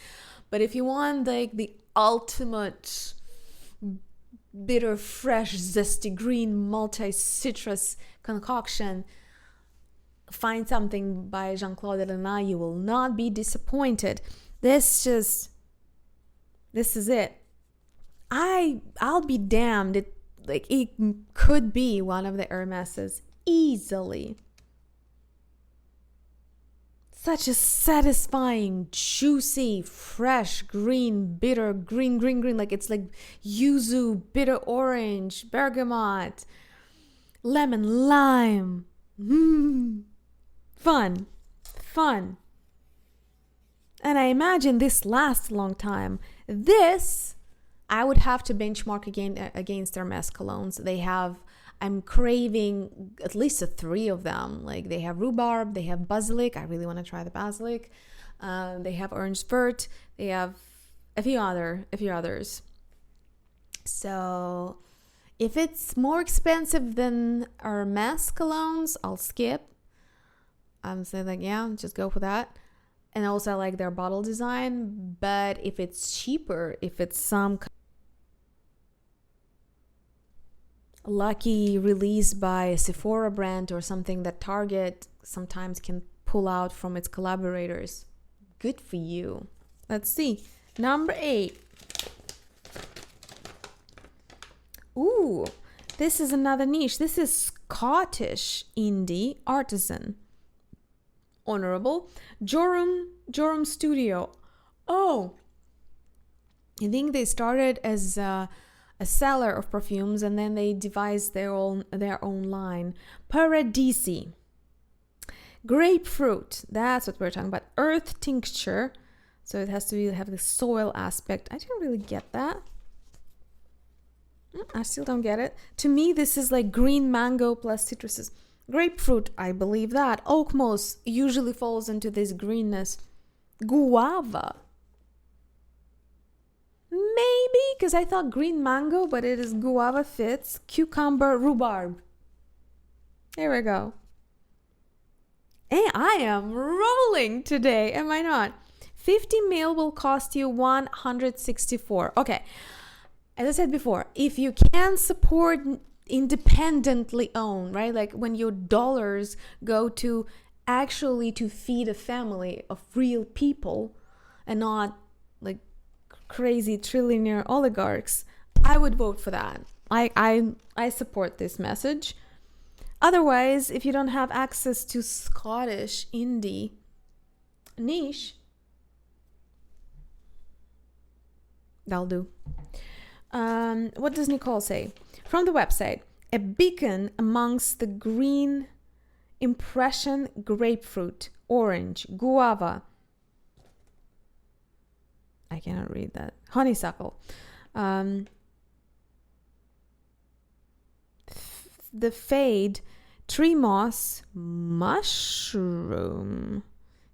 But if you want like the ultimate bitter, fresh, zesty, green, multi-citrus concoction, find something by Jean-Claude Elena. You will not be disappointed. This is it. I'll be damned. It could be one of the Hermeses easily. Such a satisfying, juicy, fresh, green, bitter, green. Like it's like yuzu, bitter orange, bergamot, lemon, lime. Fun. And I imagine this lasts a long time. This, I would have to benchmark against Hermes colognes. I'm craving at least 3 of them. Like they have rhubarb, they have basilic. I really want to try the basilic. They have Orange Vert. They have a few others. So if it's more expensive than Hermes colognes, I'll skip. I'm saying like, yeah, just go for that. And also I like their bottle design. But if it's cheaper, if it's some lucky release by a Sephora brand or something that Target sometimes can pull out from its collaborators, good for you. Let's see. Number 8. Ooh, this is another niche. This is Scottish indie artisan. Honorable. Jorum Studio. Oh, I think they started as a seller of perfumes, and then they devised their own line. Paradisi. Grapefruit. That's what we're talking about. Earth tincture. So it has to have the soil aspect. I didn't really get that. I still don't get it. To me, this is like green mango plus citruses. Grapefruit, I believe that. Oak moss usually falls into this greenness. Guava. Maybe, because I thought green mango, but it is guava fits. Cucumber, rhubarb. Here we go. Hey, I am rolling today, am I not? 50 ml will cost you 164. Okay, as I said before, if you can support independently owned, right? Like when your dollars go to actually to feed a family of real people and not like crazy trillionaire oligarchs, I would vote for that. I support this message. Otherwise, if you don't have access to Scottish indie niche, that'll do. What does Nicole say? From the website, a beacon amongst the green impression, grapefruit, orange, guava. I cannot read that. Honeysuckle. The fade, tree moss, mushroom,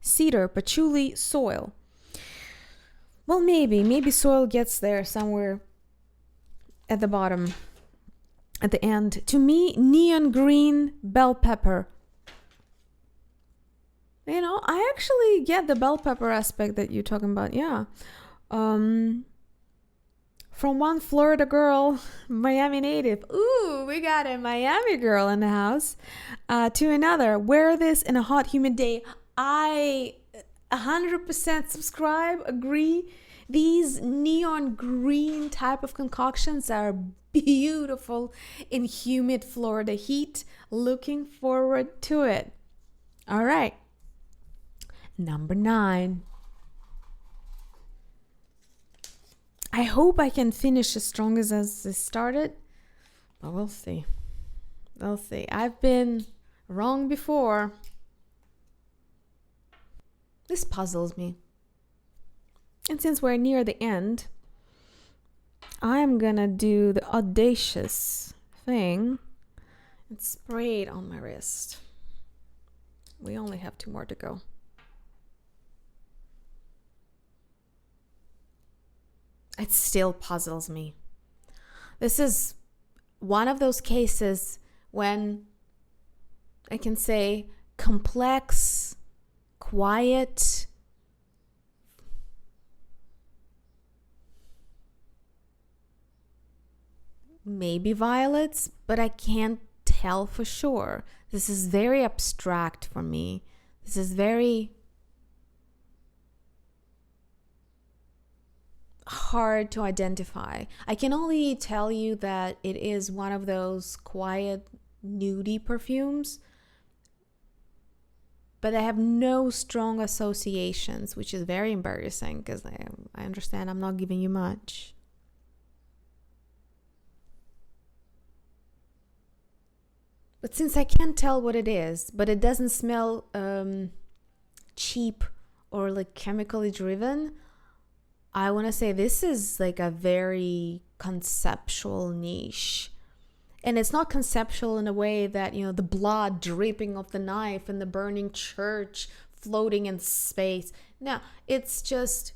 cedar, patchouli, soil. Well, maybe soil gets there somewhere at the bottom. at the end. To me, neon green bell pepper. You know, I actually get the bell pepper aspect that you're talking about. Yeah. From one Florida girl, Miami native. Ooh, we got a Miami girl in the house. To another, wear this in a hot, humid day. I 100% subscribe, agree. These neon green type of concoctions are beautiful in humid Florida heat. Looking forward to it. All right. Number 9. I hope I can finish as strong as I started, but we'll see. We'll see. I've been wrong before. This puzzles me. And since we're near the end, I'm gonna do the audacious thing and spray it on my wrist. We only have 2 more to go. It still puzzles me. This is one of those cases when I can say complex, quiet, maybe violets, but I can't tell for sure. This is very abstract for me. This is very hard to identify. I can only tell you that it is one of those quiet, nudie perfumes, but I have no strong associations, which is very embarrassing because I understand I'm not giving you much. But since I can't tell what it is, but it doesn't smell cheap or like chemically driven, I want to say this is like a very conceptual niche. And it's not conceptual in a way that, you know, the blood dripping off the knife and the burning church floating in space. No, it's just,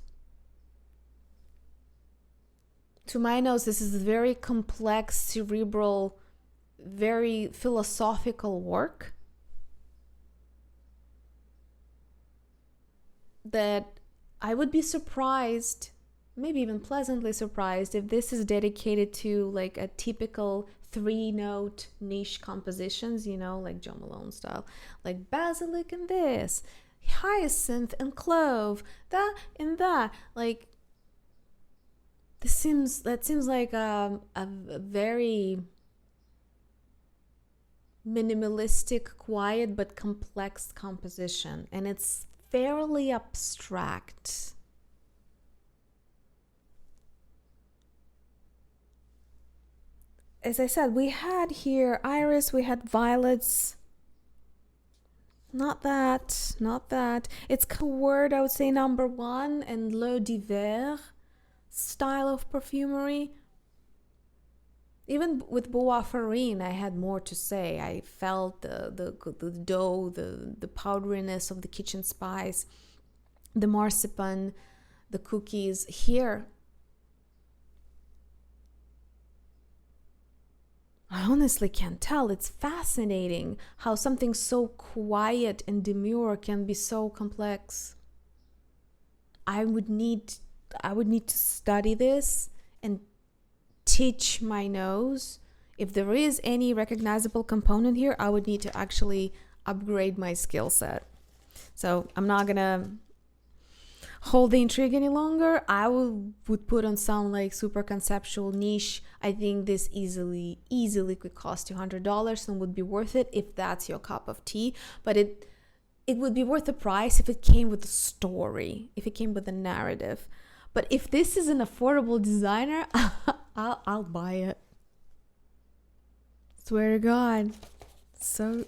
to my nose, this is very complex, cerebral, very philosophical work that I would be surprised, maybe even pleasantly surprised, if this is dedicated to like a typical 3-note niche compositions, you know, like Jo Malone style, like basilic and this, hyacinth and clove, that and that. Like that seems like a very minimalistic, quiet, but complex composition, and it's fairly abstract. As I said, we had here iris, we had violets. Not that. It's a word, I would say, number 1 and l'eau d'hiver style of perfumery. Even with Bois Farine, I had more to say. I felt the dough, the powderiness of the kitchen spice, the marzipan, the cookies. Here, I honestly can't tell. It's fascinating how something so quiet and demure can be so complex. I would need to study this and teach my nose. If there is any recognizable component here, I would need to actually upgrade my skill set. So I'm not gonna hold the intrigue any longer. I would put on some like super conceptual niche. I think this easily could cost $200 and would be worth it if that's your cup of tea. But it would be worth the price if it came with a story, if it came with a narrative. But if this is an affordable designer, I'll buy it. Swear to God. So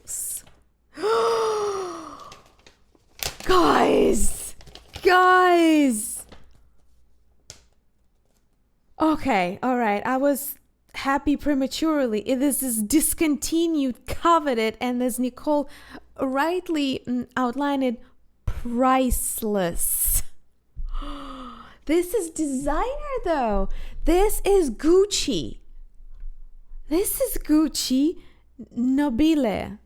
guys. Okay, all right. I was happy prematurely. This is discontinued, coveted, and as Nicole rightly outlined it, priceless. This is designer though. This is Gucci. This is Gucci Nobile,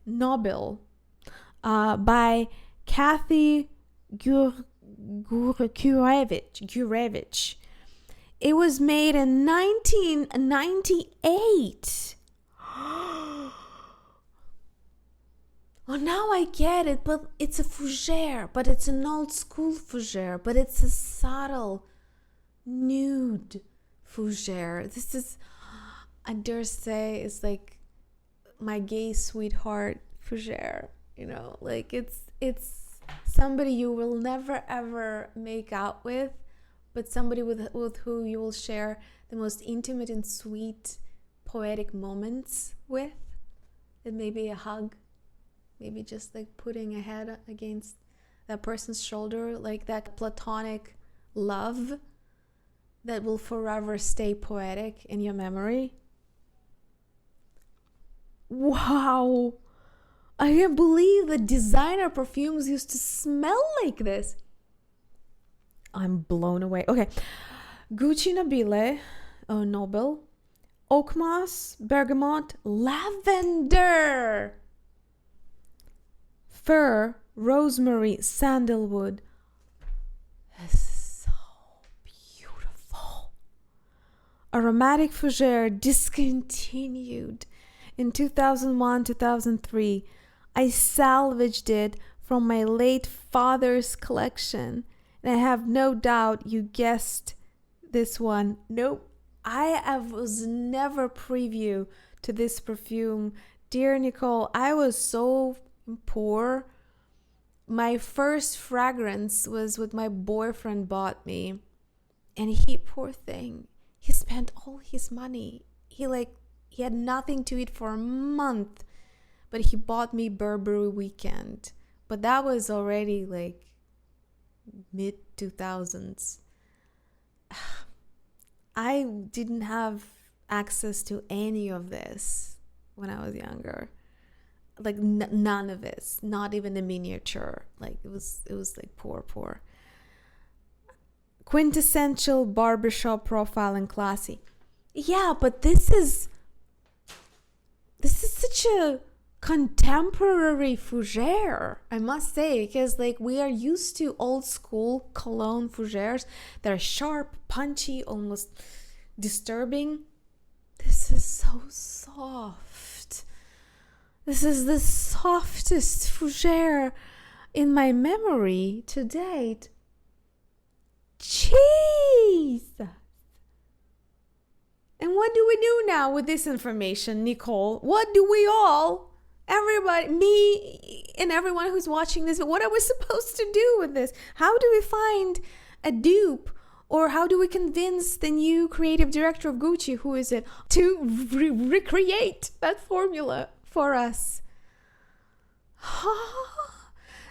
by Kathy Gurevich. It was made in 1998. Oh, now I get it, but it's a fougere, but it's an old school fougere, but it's a subtle nude fougere. This is, I dare say, it's like my gay sweetheart fougere, you know, like it's somebody you will never ever make out with, but somebody with who you will share the most intimate and sweet poetic moments with. It may be a hug, maybe just like putting a head against that person's shoulder, like that platonic love that will forever stay poetic in your memory. Wow, I can't believe that designer perfumes used to smell like this. I'm blown away. Okay, Gucci Nobile, oak moss, bergamot, lavender, fir, rosemary, sandalwood. This is so beautiful. Aromatic fougere discontinued in 2001-2003. I salvaged it from my late father's collection, and I have no doubt you guessed this one. Nope, I was never preview to this perfume. Dear Nicole, I was so poor. My first fragrance was what my boyfriend bought me, and he, poor thing, he spent all his money. He had nothing to eat for a month, but he bought me Burberry Weekend. But that was already like mid 2000s. I didn't have access to any of this when I was younger. Like none of this, not even a miniature. Like it was like poor. Quintessential barbershop profile and classy. Yeah, but this is such a contemporary fougere, I must say, because like we are used to old school cologne fougères that are sharp, punchy, almost disturbing. This is so soft. This is the softest fougere in my memory to date. Jeez. And what do we do now with this information, Nicole? What do we all, everybody, me and everyone who's watching this, what are we supposed to do with this? How do we find a dupe? Or how do we convince the new creative director of Gucci, who is it, to recreate that formula for us?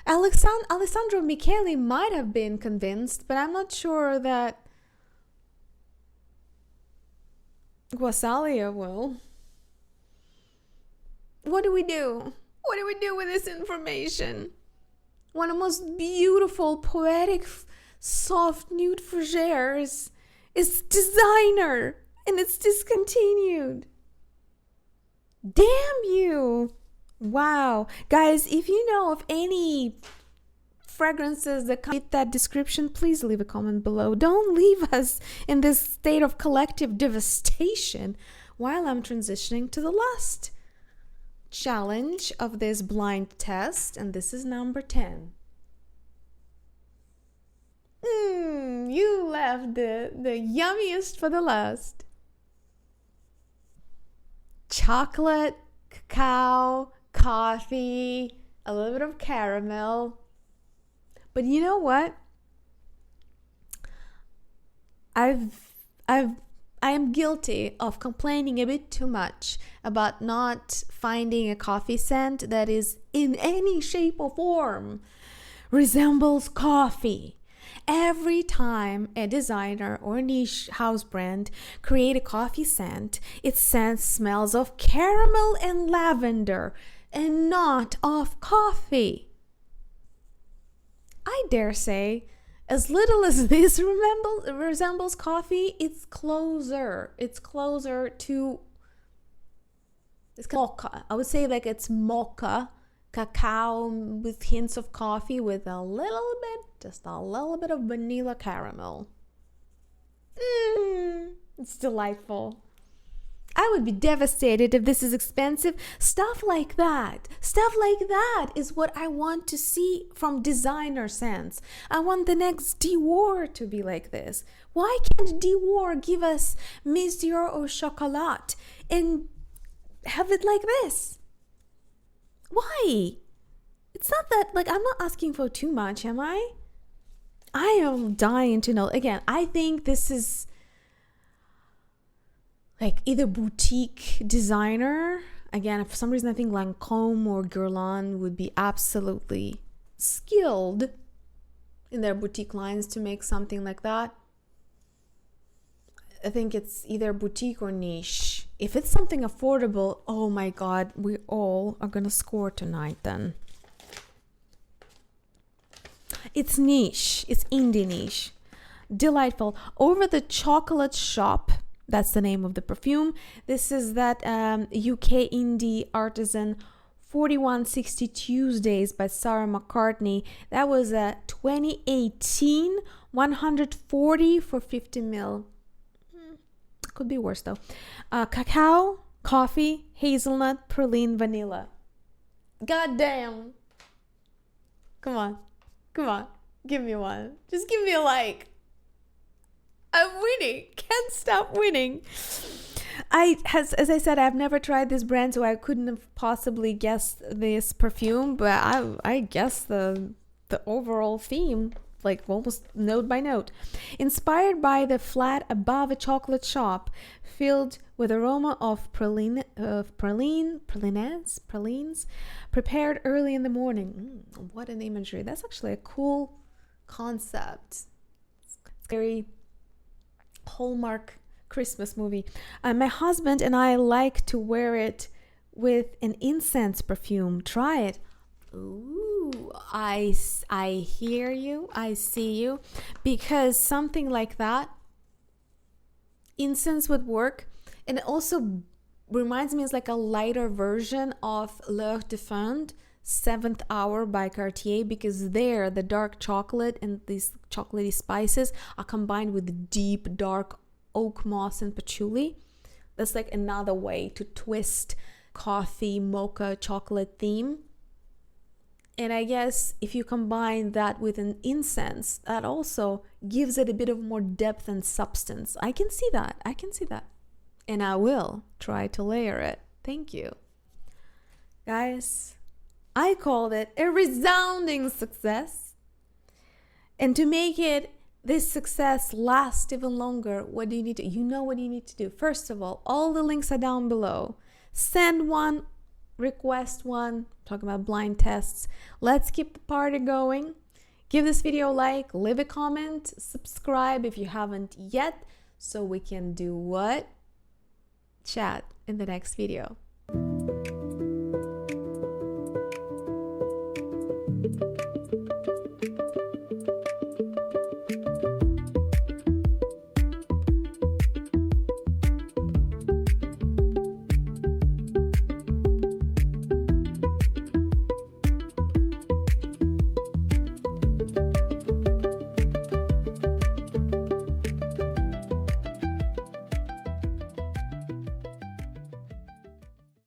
Alessandro Michele might have been convinced, but I'm not sure that Guasalia will. What do we do? What do we do with this information? One of the most beautiful, poetic, soft nude fougères is designer, and it's discontinued. Damn you! Wow. Guys, if you know of any fragrances that fit that description, please leave a comment below. Don't leave us in this state of collective devastation while I'm transitioning to the last challenge of this blind test, and this is number 10. You left the yummiest for the last. Chocolate, cacao, coffee, a little bit of caramel. But you know what? I am guilty of complaining a bit too much about not finding a coffee scent that is in any shape or form resembles coffee. Every time a designer or niche house brand create a coffee scent, its scent smells of caramel and lavender and not of coffee. I dare say, as little as this resembles coffee, it's closer to It's mocha. I would say like it's mocha, cacao with hints of coffee with a little bit, just a little bit of vanilla caramel. It's delightful. I would be devastated if this is expensive. Stuff like that is what I want to see from designer sense. I want the next Dior to be like this. Why can't Dior give us Monsieur au Chocolat and have it like this? Why? It's not that, like, I'm not asking for too much, am I? I am dying to know. Again, I think this is like either boutique designer. Again, for some reason, I think Lancôme or Guerlain would be absolutely skilled in their boutique lines to make something like that. I think it's either boutique or niche. If it's something affordable, oh my God, we all are gonna score tonight then. It's niche. It's indie niche. Delightful. Over the Chocolate Shop. That's the name of the perfume. This is that UK indie artisan 4160 Tuesdays by Sarah McCartney. That was a 2018, 140 for 50 ml. Could be worse though. Cacao, coffee, hazelnut, praline, vanilla. God damn. Come on. Come on. Give me one. Just give me a like. I'm winning. Can't stop winning. As I said, I've never tried this brand, so I couldn't have possibly guessed this perfume, but I guessed the overall theme, like almost note by note. Inspired by the flat above a chocolate shop, filled with aroma of pralines, prepared early in the morning. What an imagery. That's actually a cool concept. It's very Hallmark Christmas movie. My husband and I like to wear it with an incense perfume. Try it. Ooh, I hear you. I see you. Because something like that, incense would work. And it also reminds me, it's like a lighter version of L'Heure de Fond, 7th Hour by Cartier, because there the dark chocolate and these chocolatey spices are combined with deep dark oak moss and patchouli. That's like another way to twist coffee, mocha, chocolate theme. And I guess if you combine that with an incense, that also gives it a bit of more depth and substance. I can see that. And I will try to layer it. Thank you. Guys, I called it a resounding success. And to make this success last even longer, what do you need to do? You know what you need to do. First of all the links are down below. Send one, request one, talking about blind tests. Let's keep the party going. Give this video a like, leave a comment, subscribe if you haven't yet, so we can do what? Chat in the next video.